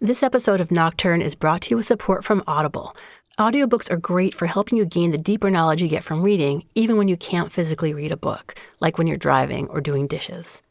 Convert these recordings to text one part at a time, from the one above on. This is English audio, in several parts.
This episode of Nocturne is brought to you with support from Audible. Audiobooks are great for helping you gain the deeper knowledge you get from reading, even when you can't physically read a book, like when you're driving or doing dishes.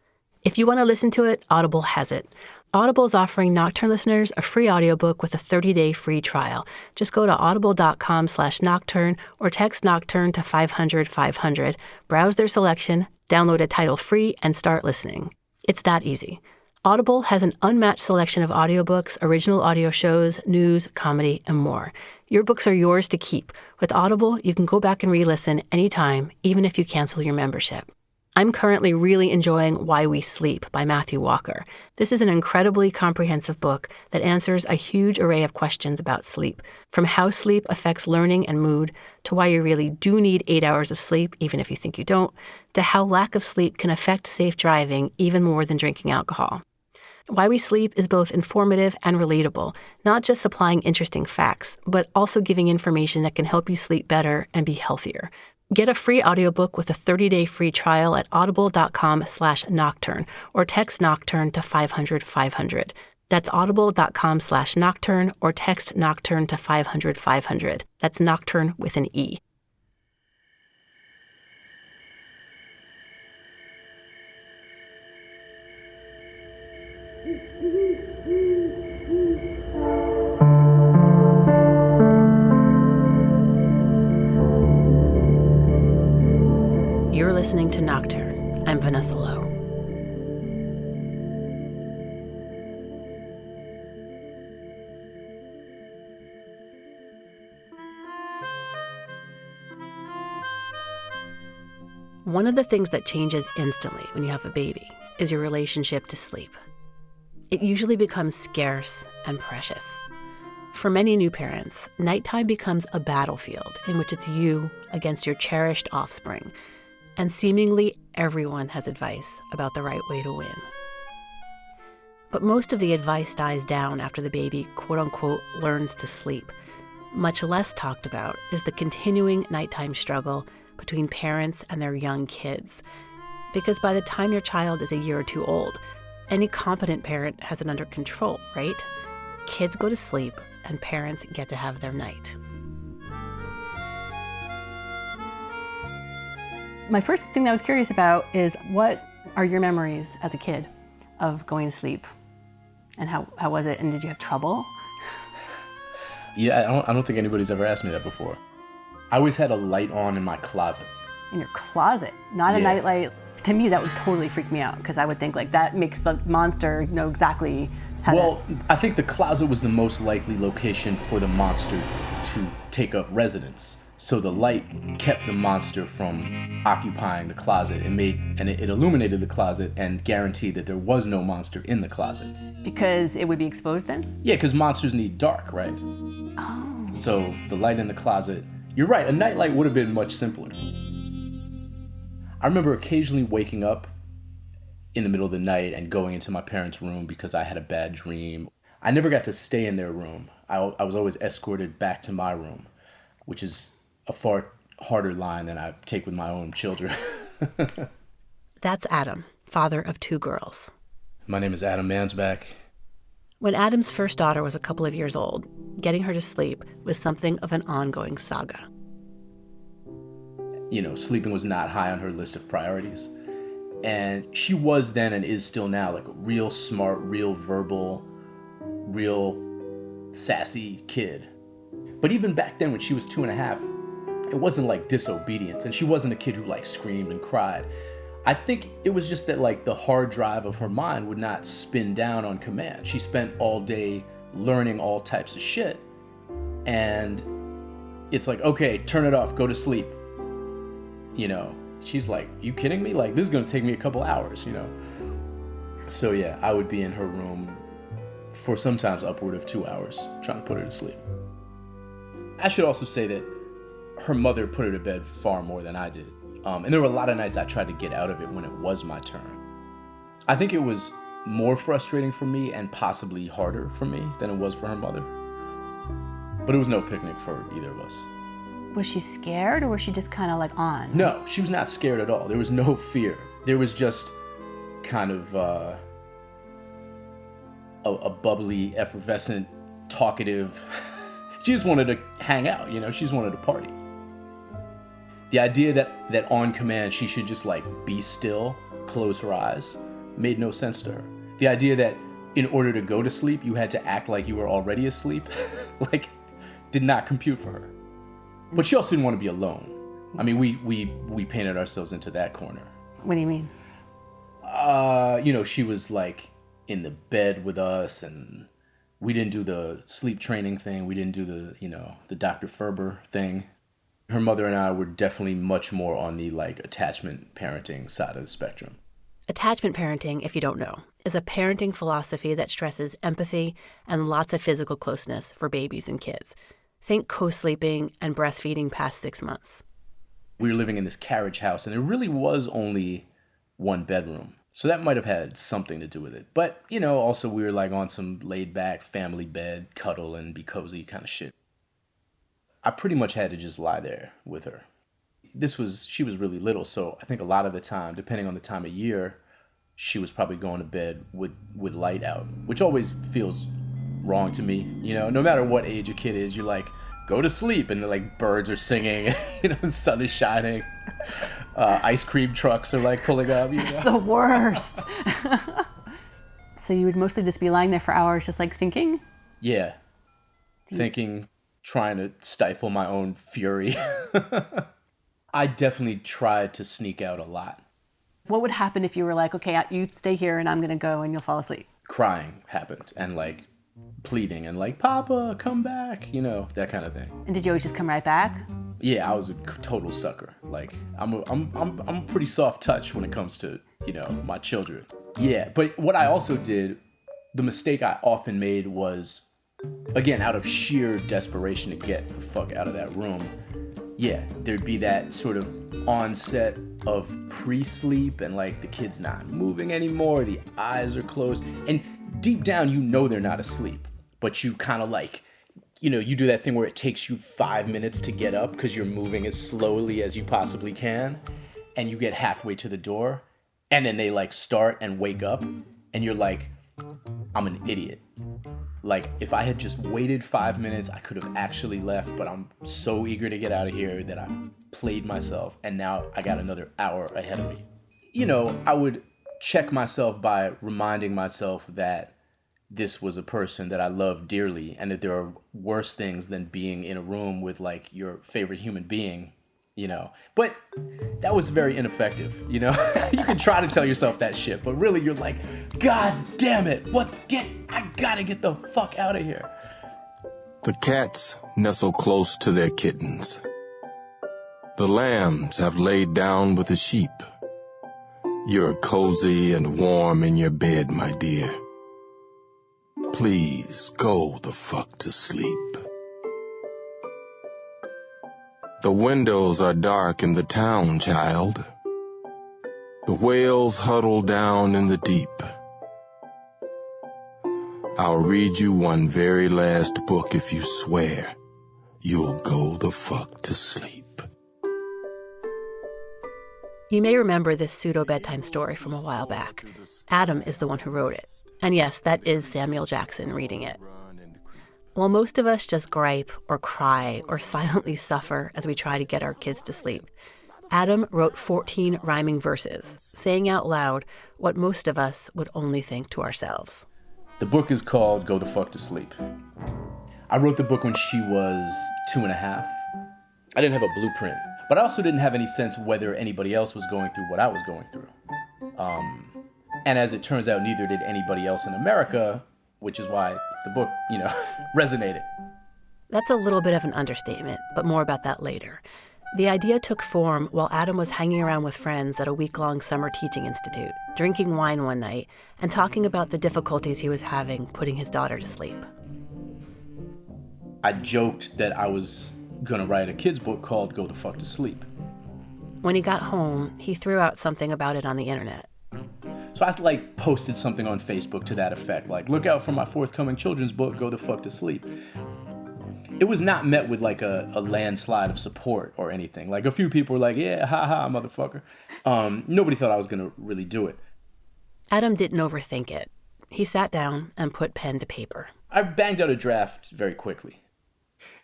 If you want to listen to it, Audible has it. Audible is offering Nocturne listeners a free audiobook with a 30-day free trial. Just go to audible.com/nocturne or text Nocturne to 500-500, browse their selection, download a title free, and start listening. It's that easy. Audible has an unmatched selection of audiobooks, original audio shows, news, comedy, and more. Your books are yours to keep. With Audible, you can go back and re-listen anytime, even if you cancel your membership. I'm currently really enjoying Why We Sleep by Matthew Walker. This is an incredibly comprehensive book that answers a huge array of questions about sleep, from how sleep affects learning and mood, to why you really do need 8 hours of sleep, even if you think you don't, to how lack of sleep can affect safe driving even more than drinking alcohol. Why We Sleep is both informative and relatable, not just supplying interesting facts, but also giving information that can help you sleep better and be healthier. Get a free audiobook with a 30-day free trial at audible.com/nocturne or text Nocturne to 500-500. That's audible.com/nocturne or text Nocturne to 500-500. That's Nocturne with an E. You're listening to Nocturne. I'm Vanessa Lowe. One of the things that changes instantly when you have a baby is your relationship to sleep. It usually becomes scarce and precious. For many new parents, nighttime becomes a battlefield in which it's you against your cherished offspring. And seemingly everyone has advice about the right way to win. But most of the advice dies down after the baby, quote-unquote, learns to sleep. Much less talked about is the continuing nighttime struggle between parents and their young kids. Because by the time your child is a year or two old, any competent parent has it under control, right? Kids go to sleep and parents get to have their night. My first thing that I was curious about is, what are your memories as a kid of going to sleep? And how was it? And did you have trouble? Yeah, I don't think anybody's ever asked me that before. I always had a light on in my closet. In your closet? Not a nightlight? To me, that would totally freak me out, because I would think like that makes the monster know exactly how to... I think the closet was the most likely location for the monster to take up residence. So the light kept the monster from occupying the closet. It illuminated the closet and guaranteed that there was no monster in the closet. Because it would be exposed then? Yeah, because monsters need dark, right? Oh. So the light in the closet, you're right, a nightlight would have been much simpler. I remember occasionally waking up in the middle of the night and going into my parents' room because I had a bad dream. I never got to stay in their room. I was always escorted back to my room, which is a far harder line than I take with my own children. That's Adam, father of 2 girls. My name is Adam Mansbach. When Adam's first daughter was a couple of years old, getting her to sleep was something of an ongoing saga. You know, sleeping was not high on her list of priorities. And she was then and is still now like a real smart, real verbal, real sassy kid. But even back then when she was 2.5, it wasn't like disobedience, and she wasn't a kid who like screamed and cried. I think it was just that like the hard drive of her mind would not spin down on command. She spent all day learning all types of shit, and it's like, okay, turn it off, go to sleep. You know, she's like, you kidding me? Like, this is gonna take me a couple hours, you know? So yeah, I would be in her room for sometimes upward of 2 hours trying to put her to sleep. I should also say that her mother put her to bed far more than I did. And there were a lot of nights I tried to get out of it when it was my turn. I think it was more frustrating for me and possibly harder for me than it was for her mother. But it was no picnic for either of us. Was she scared, or was she just kind of like on? No, she was not scared at all. There was no fear. There was just kind of a bubbly, effervescent, talkative. She just wanted to hang out, you know, she just wanted to party. The idea that on command she should just like be still, close her eyes, made no sense to her. The idea that in order to go to sleep, you had to act like you were already asleep, like, did not compute for her. But she also didn't want to be alone. I mean, we painted ourselves into that corner. What do you mean? You know, she was like in the bed with us, and we didn't do the sleep training thing. We didn't do the, you know, the Dr. Ferber thing. Her mother and I were definitely much more on the like attachment parenting side of the spectrum. Attachment parenting, if you don't know, is a parenting philosophy that stresses empathy and lots of physical closeness for babies and kids. Think co-sleeping and breastfeeding past 6 months. We were living in this carriage house, and there really was only one bedroom. So that might have had something to do with it. But, you know, also we were like on some laid back family bed, cuddle and be cozy kind of shit. I pretty much had to just lie there with her. She was really little, so I think a lot of the time, depending on the time of year, she was probably going to bed with light out, which always feels wrong to me. You know, no matter what age a kid is, you're like, go to sleep, and the like birds are singing, you know, the sun is shining, ice cream trucks are like pulling up. You know? It's the worst. So you would mostly just be lying there for hours, just like thinking? Yeah, thinking, trying to stifle my own fury. I definitely tried to sneak out a lot. What would happen if you were like, okay, you stay here and I'm going to go and you'll fall asleep? Crying happened, and like pleading and like, Papa, come back, you know, that kind of thing. And did you always just come right back? Yeah, I was a total sucker. Like, I'm pretty soft touch when it comes to, you know, my children. Yeah, but what I also did, the mistake I often made was, again, out of sheer desperation to get the fuck out of that room, yeah, there'd be that sort of onset of pre-sleep, and like the kid's not moving anymore, the eyes are closed, and deep down you know they're not asleep, but you kind of like, you know, you do that thing where it takes you 5 minutes to get up because you're moving as slowly as you possibly can, and you get halfway to the door, and then they like start and wake up, and you're like, I'm an idiot. Like, if I had just waited 5 minutes, I could have actually left, but I'm so eager to get out of here that I played myself, and now I got another hour ahead of me. You know, I would check myself by reminding myself that this was a person that I love dearly, and that there are worse things than being in a room with, like, your favorite human being, you know. But that was very ineffective, you know. You can try to tell yourself that shit, but really you're like, God damn it, I gotta get the fuck out of here. The cats nestle close to their kittens. The lambs have laid down with the sheep. You're cozy and warm in your bed, my dear. Please go the fuck to sleep. The windows are dark in the town, child. The whales huddle down in the deep. I'll read you one very last book if you swear you'll go the fuck to sleep. You may remember this pseudo-bedtime story from a while back. Adam is the one who wrote it. And yes, that is Samuel Jackson reading it. While most of us just gripe or cry or silently suffer as we try to get our kids to sleep, Adam wrote 14 rhyming verses, saying out loud what most of us would only think to ourselves. The book is called Go the Fuck to Sleep. I wrote the book when she was 2.5. I didn't have a blueprint, but I also didn't have any sense whether anybody else was going through what I was going through. And as it turns out, neither did anybody else in America, which is why the book, you know, resonated. That's a little bit of an understatement, but more about that later. The idea took form while Adam was hanging around with friends at a week-long summer teaching institute, drinking wine one night and talking about the difficulties he was having putting his daughter to sleep. I joked that I was going to write a kid's book called Go the Fuck to Sleep. When he got home, he threw out something about it on the internet. So I posted something on Facebook to that effect, like, look out for my forthcoming children's book, Go the Fuck to Sleep. It was not met with like a landslide of support or anything. Like, a few people were like, yeah, ha, motherfucker. Nobody thought I was going to really do it. Adam didn't overthink it. He sat down and put pen to paper. I banged out a draft very quickly.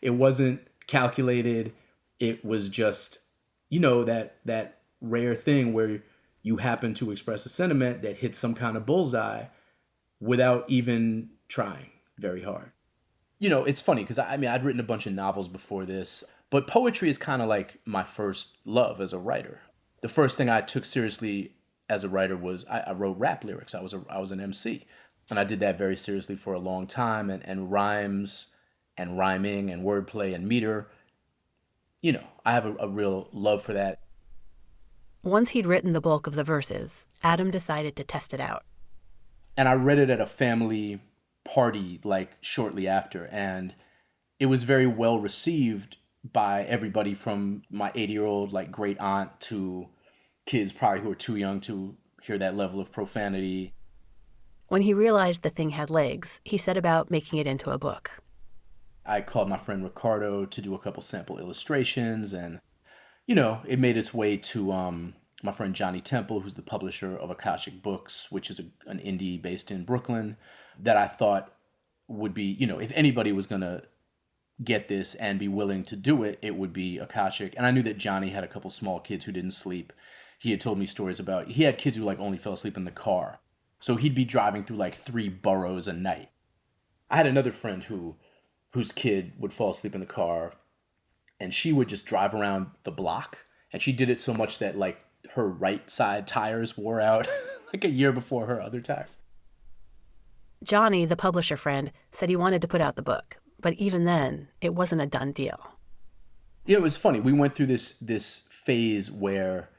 It wasn't calculated. It was just, that rare thing where you happen to express a sentiment that hits some kind of bullseye without even trying very hard. It's funny because I'd written a bunch of novels before this, but poetry is kind of like my first love as a writer. The first thing I took seriously as a writer was I wrote rap lyrics. I was an MC, and I did that very seriously for a long time. And rhymes and rhyming and wordplay and meter, I have a real love for that. Once he'd written the bulk of the verses, Adam decided to test it out. And I read it at a family party shortly after, and it was very well received by everybody from my 80-year-old great aunt to kids probably who were too young to hear that level of profanity. When he realized the thing had legs, he set about making it into a book. I called my friend Ricardo to do a couple sample illustrations, and it made its way to my friend Johnny Temple, who's the publisher of Akashic Books, which is an indie based in Brooklyn, that I thought would be, if anybody was going to get this and be willing to do it, it would be Akashic. And I knew that Johnny had a couple small kids who didn't sleep. He had told me stories about, he had kids who only fell asleep in the car. So he'd be driving through 3 boroughs a night. I had another friend whose kid would fall asleep in the car, and she would just drive around the block. And she did it so much that her right side tires wore out a year before her other tires. Johnny, the publisher friend, said he wanted to put out the book, but even then, it wasn't a done deal. It was funny. We went through this phase where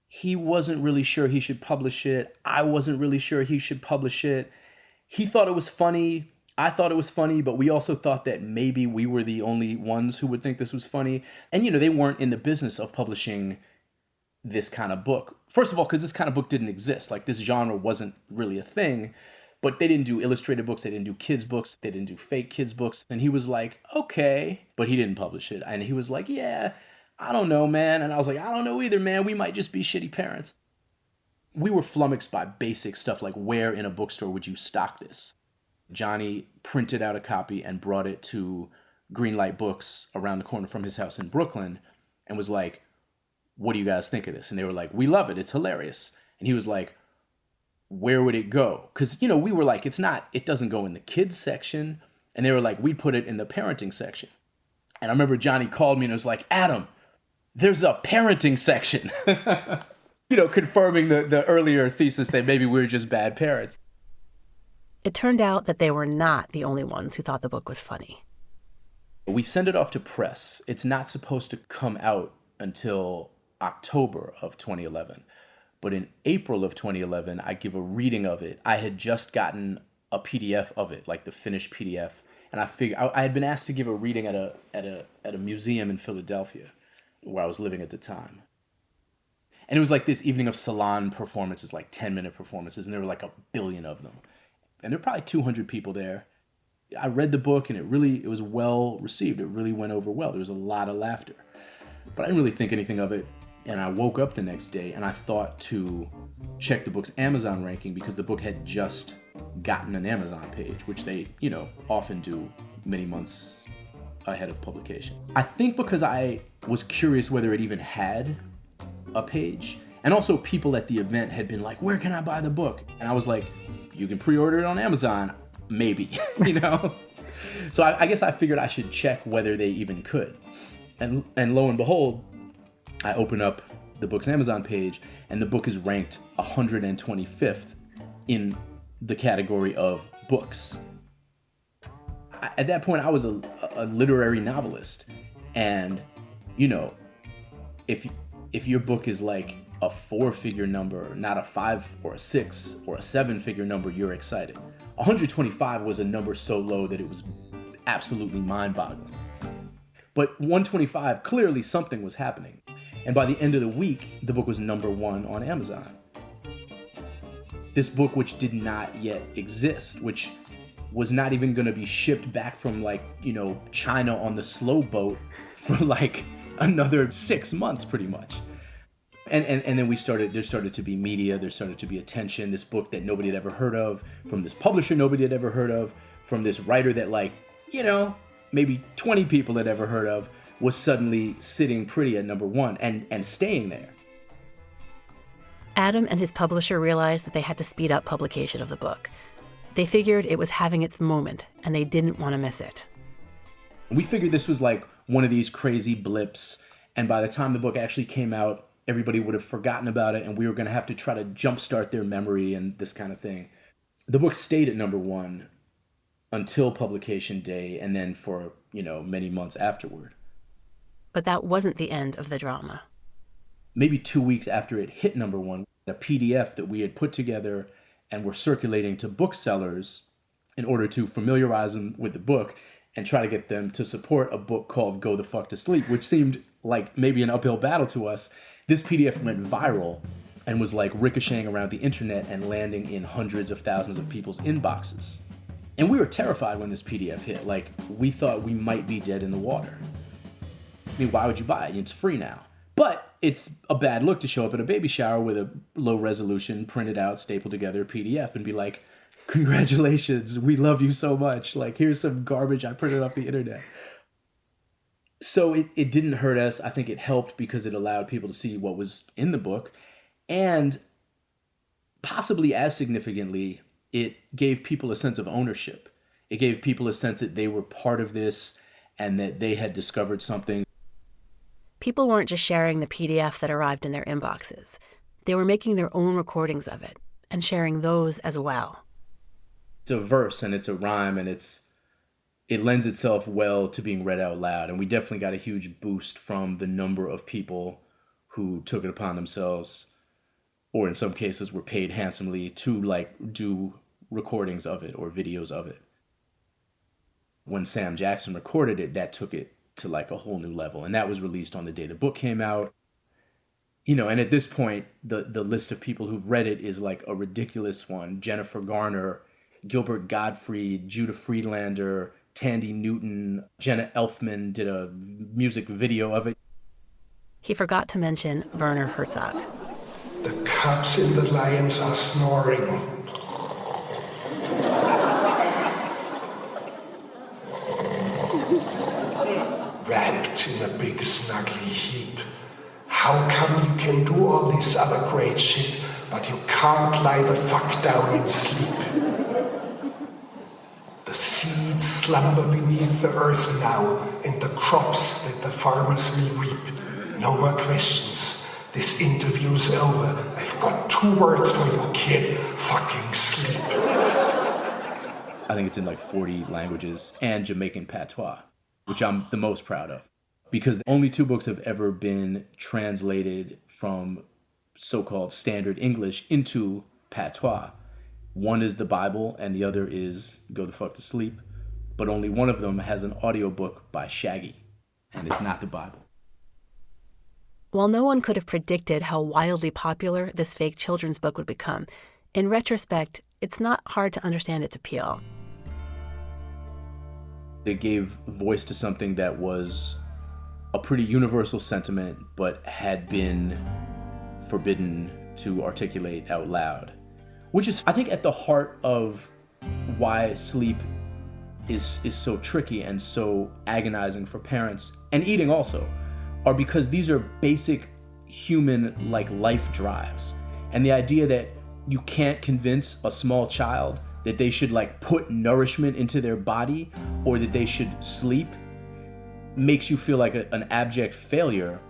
he wasn't really sure he should publish it. I wasn't really sure he should publish it. He thought it was funny. I thought it was funny, but we also thought that maybe we were the only ones who would think this was funny. And, they weren't in the business of publishing this kind of book. First of all, because this kind of book didn't exist. This genre wasn't really a thing. But they didn't do illustrated books. They didn't do kids' books. They didn't do fake kids' books. And he was like, okay. But he didn't publish it. And he was like, yeah, I don't know, man. And I was like, I don't know either, man. We might just be shitty parents. We were flummoxed by basic stuff like where in a bookstore would you stock this? Johnny printed out a copy and brought it to Greenlight Books around the corner from his house in Brooklyn and was like, what do you guys think of this? And they were like, we love it. It's hilarious. And he was like, where would it go? Because, we were like, it doesn't go in the kids section. And they were like, we put it in the parenting section. And I remember Johnny called me and was like, Adam, there's a parenting section. Confirming the earlier thesis that maybe we were just bad parents. It turned out that they were not the only ones who thought the book was funny. We send it off to press. It's not supposed to come out until October of 2011. But in April of 2011, I give a reading of it. I had just gotten a PDF of it, the finished PDF. And I had been asked to give a reading at a museum in Philadelphia where I was living at the time. And it was this evening of salon performances, 10-minute performances, and there were a billion of them. And there were probably 200 people there. I read the book and it was well received. It really went over well. There was a lot of laughter. But I didn't really think anything of it. And I woke up the next day and I thought to check the book's Amazon ranking because the book had just gotten an Amazon page, which they, often do many months ahead of publication. I think because I was curious whether it even had a page. And also people at the event had been like, where can I buy the book? And I was like, you can pre-order it on Amazon, maybe, So I guess I figured I should check whether they even could. And lo and behold, I open up the book's Amazon page, and the book is ranked 125th in the category of books. At that point, I was a literary novelist. And, if your book is a 4-figure number, not a 5 or a 6 or a 7-figure number, you're excited. 125 was a number so low that it was absolutely mind-boggling. But 125, clearly something was happening. And by the end of the week, the book was number 1 on Amazon. This book, which did not yet exist, which was not even going to be shipped back from China on the slow boat for another 6 months, pretty much. And then there started to be media, there started to be attention. This book that nobody had ever heard of, from this publisher nobody had ever heard of, from this writer that maybe 20 people had ever heard of, was suddenly sitting pretty at number one and staying there. Adam and his publisher realized that they had to speed up publication of the book. They figured it was having its moment, and they didn't want to miss it. We figured this was like one of these crazy blips, and by the time the book actually came out, everybody would have forgotten about it, and we were going to have to try to jumpstart their memory and this kind of thing. The book stayed at number one until publication day, and then for, many months afterward. But that wasn't the end of the drama. Maybe 2 weeks after it hit number one, a PDF that we had put together and were circulating to booksellers in order to familiarize them with the book and try to get them to support a book called Go the Fuck to Sleep, which seemed like maybe an uphill battle to us. This PDF went viral and was like ricocheting around the internet and landing in hundreds of thousands of people's inboxes. And we were terrified when this PDF hit. Like, we thought we might be dead in the water. I mean, why would you buy it? It's free now. But it's a bad look to show up at a baby shower with a low resolution, printed out, stapled together PDF and be like, congratulations, we love you so much. Like, here's some garbage I printed off the internet. So it didn't hurt us. I think it helped because it allowed people to see what was in the book. And possibly as significantly, it gave people a sense of ownership. It gave people a sense that they were part of this and that they had discovered something. People weren't just sharing the PDF that arrived in their inboxes. They were making their own recordings of it and sharing those as well. It's a verse and it's a rhyme and it lends itself well to being read out loud. And we definitely got a huge boost from the number of people who took it upon themselves, or in some cases were paid handsomely to do recordings of it or videos of it. When Sam Jackson recorded it, that took it to a whole new level. And that was released on the day the book came out. And at this point, the list of people who've read it is like a ridiculous one. Jennifer Garner, Gilbert Gottfried, Judah Friedlander, Tandy Newton, Jenna Elfman did a music video of it. He forgot to mention Werner Herzog. The cubs in the lions are snoring. Wrapped in a big snuggly heap. How come you can do all this other great shit, but you can't lie the fuck down and sleep? The seeds slumber beneath the earth now, and the crops that the farmers will reap. No more questions. This interview's over. I've got 2 words for you, kid. Fucking sleep. I think it's in 40 languages and Jamaican patois, which I'm the most proud of. Because only 2 books have ever been translated from so-called standard English into patois. One is the Bible and the other is Go the Fuck to Sleep. But only one of them has an audiobook by Shaggy. And it's not the Bible. While no one could have predicted how wildly popular this fake children's book would become, in retrospect, it's not hard to understand its appeal. They gave voice to something that was a pretty universal sentiment, but had been forbidden to articulate out loud. Which is, I think, at the heart of why sleep is so tricky and so agonizing for parents, and eating also, are because these are basic human life drives. And the idea that you can't convince a small child that they should put nourishment into their body or that they should sleep makes you feel like an abject failure,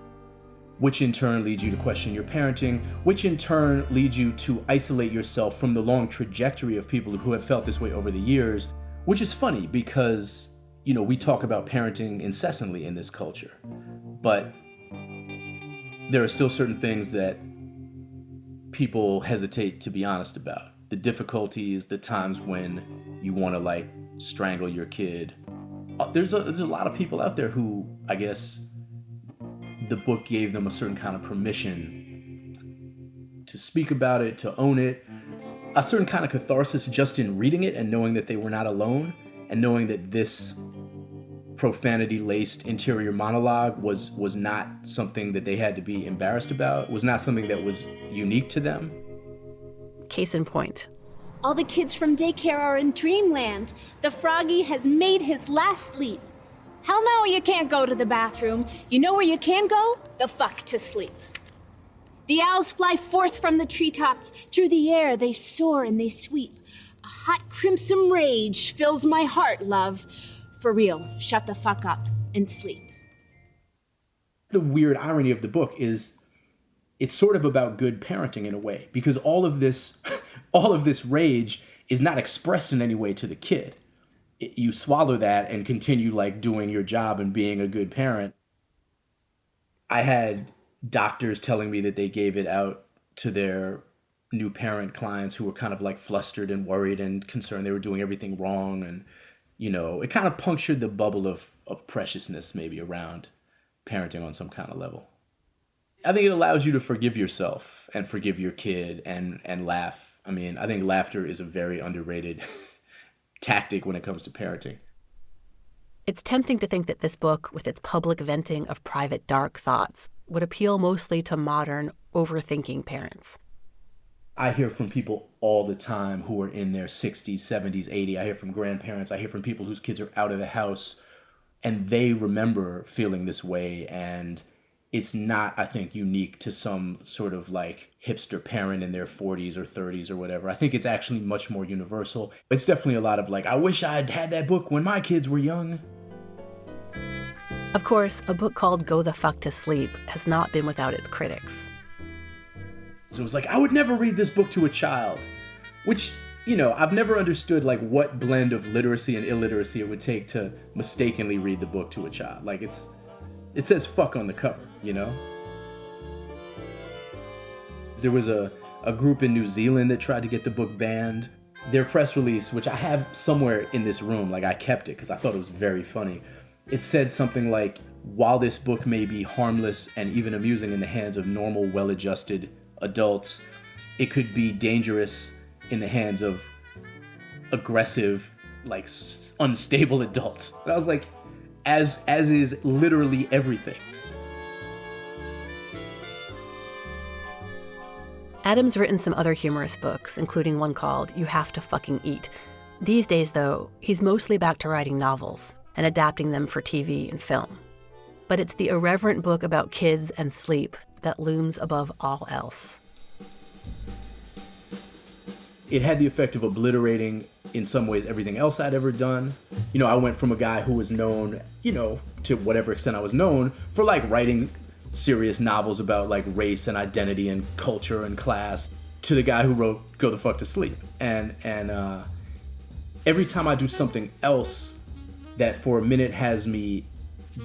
which in turn leads you to question your parenting, which in turn leads you to isolate yourself from the long trajectory of people who have felt this way over the years, which is funny because, we talk about parenting incessantly in this culture, but there are still certain things that people hesitate to be honest about. The difficulties, the times when you want to strangle your kid. There's a lot of people out there who, I guess, the book gave them a certain kind of permission to speak about it, to own it, a certain kind of catharsis just in reading it and knowing that they were not alone, and knowing that this profanity-laced interior monologue was not something that they had to be embarrassed about, was not something that was unique to them. Case in point. All the kids from daycare are in dreamland. The froggy has made his last leap. Hell no, you can't go to the bathroom. You know where you can go? The fuck to sleep. The owls fly forth from the treetops. Through the air they soar and they sweep. A hot crimson rage fills my heart, love. For real, shut the fuck up and sleep. The weird irony of the book is it's sort of about good parenting in a way, because all of this rage is not expressed in any way to the kid. You swallow that and continue like doing your job and being a good parent. I had doctors telling me that they gave it out to their new parent clients who were kind of like flustered and worried and concerned they were doing everything wrong. And, you know, it kind of punctured the bubble of preciousness maybe around parenting on some kind of level. I think it allows you to forgive yourself and forgive your kid and laugh. I mean, I think laughter is a very underrated tactic when it comes to parenting. It's tempting to think that this book, with its public venting of private dark thoughts, would appeal mostly to modern, overthinking parents. I hear from people all the time who are in their 60s, 70s, 80s. I hear from grandparents. I hear from people whose kids are out of the house, and they remember feeling this way. And it's not, I think, unique to some sort of like hipster parent in their 40s or 30s or whatever. I think it's actually much more universal. It's definitely a lot of like, I wish I'd had that book when my kids were young. Of course, a book called Go the Fuck to Sleep has not been without its critics. So it was like, I would never read this book to a child, which, you know, I've never understood like what blend of literacy and illiteracy it would take to mistakenly read the book to a child. Like it says fuck on the cover, you know? There was a group in New Zealand that tried to get the book banned. Their press release, which I have somewhere in this room, like I kept it because I thought it was very funny. It said something like, while this book may be harmless and even amusing in the hands of normal, well-adjusted adults, it could be dangerous in the hands of aggressive, like unstable adults. And I was like, as is literally everything. Adam's written some other humorous books, including one called You Have to Fucking Eat. These days, though, he's mostly back to writing novels and adapting them for TV and film. But it's the irreverent book about kids and sleep that looms above all else. It had the effect of obliterating, in some ways, everything else I'd ever done. You know, I went from a guy who was known, you know, to whatever extent I was known, for like writing serious novels about like race and identity and culture and class, to the guy who wrote Go the Fuck to Sleep. And every time I do something else that for a minute has me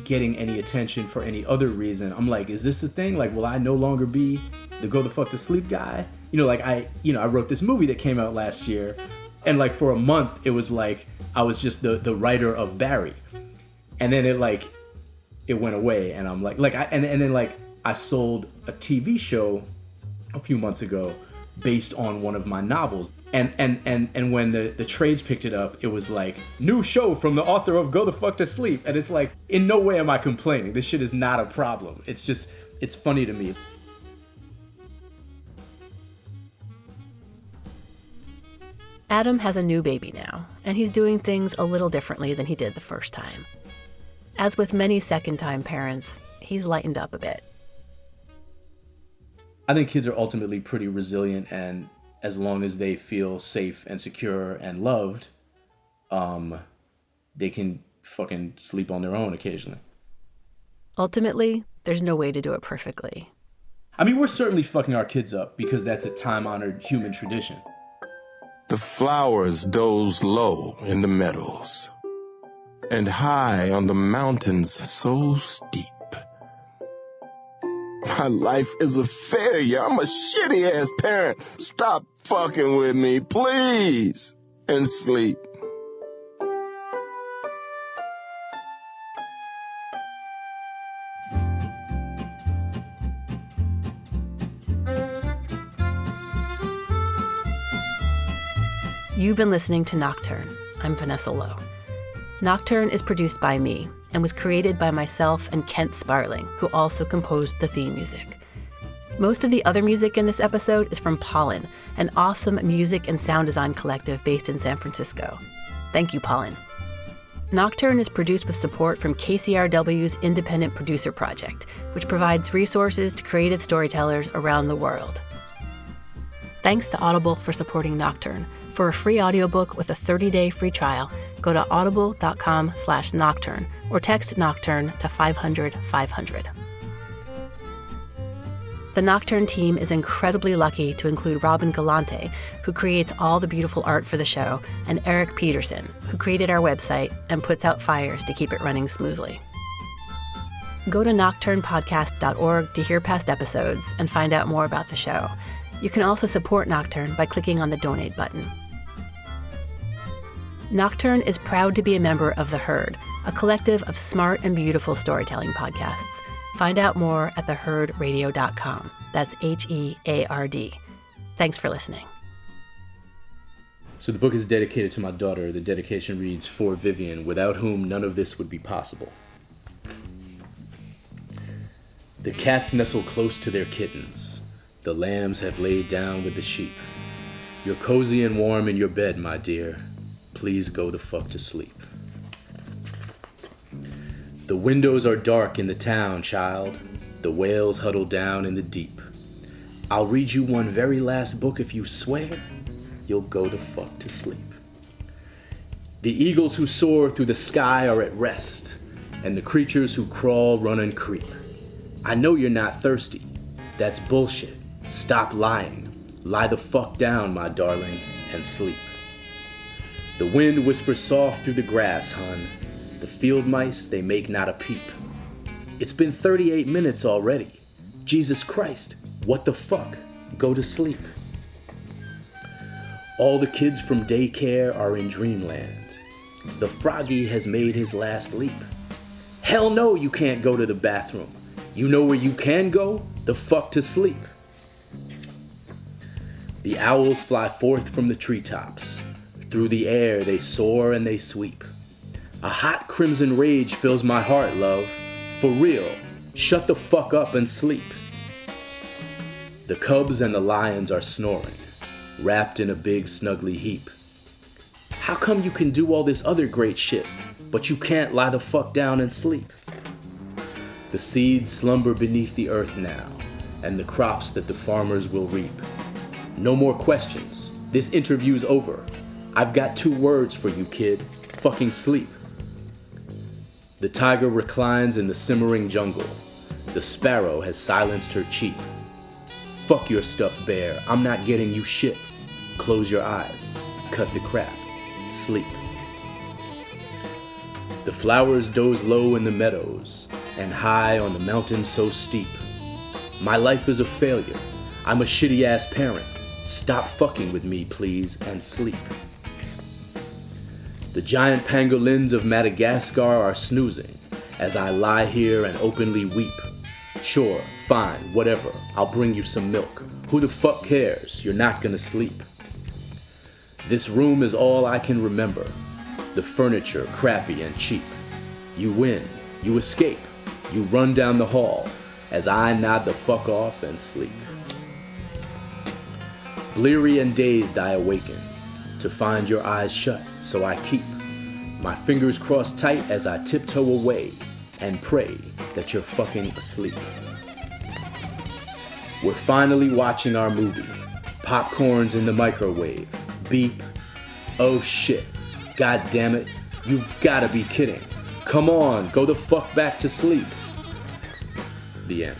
getting any attention for any other reason, I'm like, is this a thing? Like, will I no longer be the Go the Fuck to Sleep guy? You know, like I wrote this movie that came out last year, and like for a month it was like I was just the writer of Barry, and then it went away, and I'm like and then I sold a TV show a few months ago based on one of my novels, and when the trades picked it up, it was like, new show from the author of Go the Fuck to Sleep, and it's like, in no way am I complaining. This shit is not a problem. It's just, it's funny to me. Adam has a new baby now, and he's doing things a little differently than he did the first time. As with many second-time parents, he's lightened up a bit. I think kids are ultimately pretty resilient, and as long as they feel safe and secure and loved, they can fucking sleep on their own occasionally. Ultimately, there's no way to do it perfectly. I mean, we're certainly fucking our kids up because that's a time-honored human tradition. The flowers doze low in the meadows, and high on the mountains so steep. My life is a failure. I'm a shitty-ass parent. Stop fucking with me, please, and sleep. You've been listening to Nocturne. I'm Vanessa Lowe. Nocturne is produced by me, and was created by myself and Kent Sparling, who also composed the theme music. Most of the other music in this episode is from Pollen, an awesome music and sound design collective based in San Francisco. Thank you, Pollen. Nocturne is produced with support from KCRW's Independent Producer Project, which provides resources to creative storytellers around the world. Thanks to Audible for supporting Nocturne. For a free audiobook with a 30-day free trial, go to audible.com/nocturne or text Nocturne to 500-500. The Nocturne team is incredibly lucky to include Robin Galante, who creates all the beautiful art for the show, and Eric Peterson, who created our website and puts out fires to keep it running smoothly. Go to nocturnepodcast.org to hear past episodes and find out more about the show. You can also support Nocturne by clicking on the donate button. Nocturne is proud to be a member of The Herd, a collective of smart and beautiful storytelling podcasts. Find out more at theherdradio.com. That's HEARD. Thanks for listening. So the book is dedicated to my daughter. The dedication reads, "For Vivian, without whom none of this would be possible." The cats nestle close to their kittens. The lambs have laid down with the sheep. You're cozy and warm in your bed, my dear. Please go the fuck to sleep. The windows are dark in the town, child. The whales huddle down in the deep. I'll read you one very last book if you swear you'll go the fuck to sleep. The eagles who soar through the sky are at rest, and the creatures who crawl, run, and creep. I know you're not thirsty. That's bullshit. Stop lying. Lie the fuck down, my darling, and sleep. The wind whispers soft through the grass, hun. The field mice, they make not a peep. It's been 38 minutes already. Jesus Christ, what the fuck? Go to sleep. All the kids from daycare are in dreamland. The froggy has made his last leap. Hell no, you can't go to the bathroom. You know where you can go? The fuck to sleep. The owls fly forth from the treetops. Through the air they soar and they sweep. A hot crimson rage fills my heart, love. For real, shut the fuck up and sleep. The cubs and the lions are snoring, wrapped in a big snuggly heap. How come you can do all this other great shit, but you can't lie the fuck down and sleep? The seeds slumber beneath the earth now, and the crops that the farmers will reap. No more questions. This interview's over. I've got 2 words for you, kid. Fucking sleep. The tiger reclines in the simmering jungle. The sparrow has silenced her cheep. Fuck your stuffed bear. I'm not getting you shit. Close your eyes. Cut the crap. Sleep. The flowers doze low in the meadows and high on the mountains so steep. My life is a failure. I'm a shitty ass parent. Stop fucking with me, please, and sleep. The giant pangolins of Madagascar are snoozing as I lie here and openly weep. Sure, fine, whatever, I'll bring you some milk. Who the fuck cares? You're not gonna sleep. This room is all I can remember. The furniture crappy and cheap. You win, you escape, you run down the hall as I nod the fuck off and sleep. Bleary and dazed I awaken to find your eyes shut, so I keep my fingers crossed tight as I tiptoe away and pray that you're fucking asleep. We're finally watching our movie. Popcorn's in the microwave. Beep. Oh shit. God damn it. You've gotta be kidding. Come on, go the fuck back to sleep. The end.